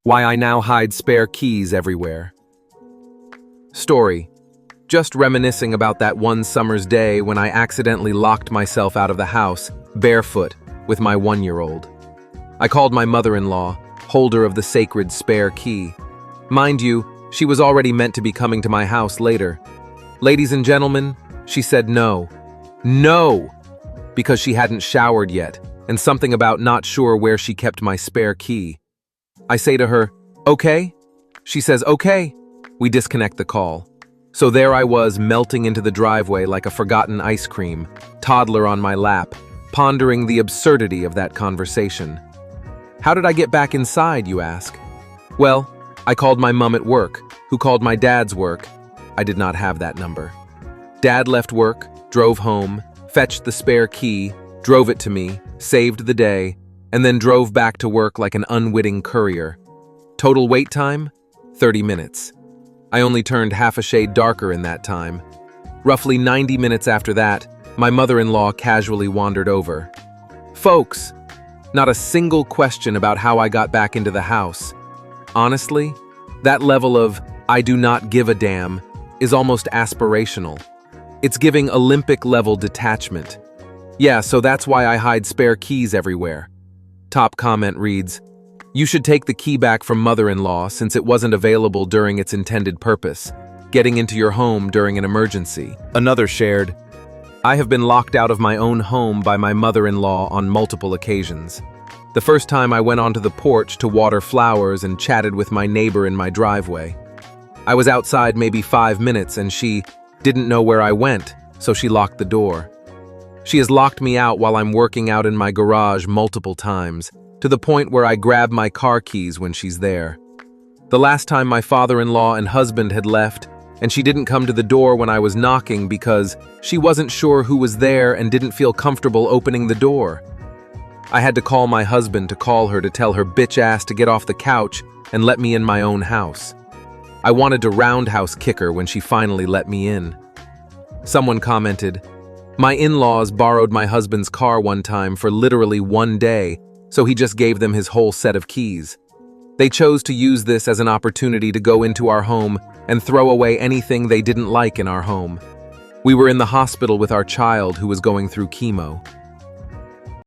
Why I now hide spare keys everywhere. Story. Just reminiscing about that one summer's day when I accidentally locked myself out of the house, barefoot, with my 1-year-old. I called my mother-in-law, holder of the sacred spare key. Mind you, she was already meant to be coming to my house later. Ladies and gentlemen, she said no. No! Because she hadn't showered yet, and something about not sure where she kept my spare key. I say to her, okay? She says, okay. We disconnect the call. So there I was, melting into the driveway like a forgotten ice cream, toddler on my lap, pondering the absurdity of that conversation. How did I get back inside, you ask? Well, I called my mom at work, who called my dad's work. I did not have that number. Dad left work, drove home, fetched the spare key, drove it to me, saved the day, and then drove back to work like an unwitting courier. Total wait time? 30 minutes. I only turned half a shade darker in that time. Roughly 90 minutes after that, my mother-in-law casually wandered over. Folks, not a single question about how I got back into the house. Honestly, that level of I do not give a damn is almost aspirational. It's giving Olympic-level detachment. Yeah, so that's why I hide spare keys everywhere. Top comment reads, you should take the key back from mother-in-law since it wasn't available during its intended purpose, getting into your home during an emergency. Another shared, I have been locked out of my own home by my mother-in-law on multiple occasions. The first time I went onto the porch to water flowers and chatted with my neighbor in my driveway. I was outside maybe 5 minutes and she didn't know where I went, so she locked the door. She has locked me out while I'm working out in my garage multiple times, to the point where I grab my car keys when she's there. The last time my father-in-law and husband had left, and she didn't come to the door when I was knocking because she wasn't sure who was there and didn't feel comfortable opening the door. I had to call my husband to call her to tell her bitch ass to get off the couch and let me in my own house. I wanted to roundhouse kick her when she finally let me in. Someone commented, my in-laws borrowed my husband's car one time for literally 1 day, so he just gave them his whole set of keys. They chose to use this as an opportunity to go into our home and throw away anything they didn't like in our home. We were in the hospital with our child who was going through chemo.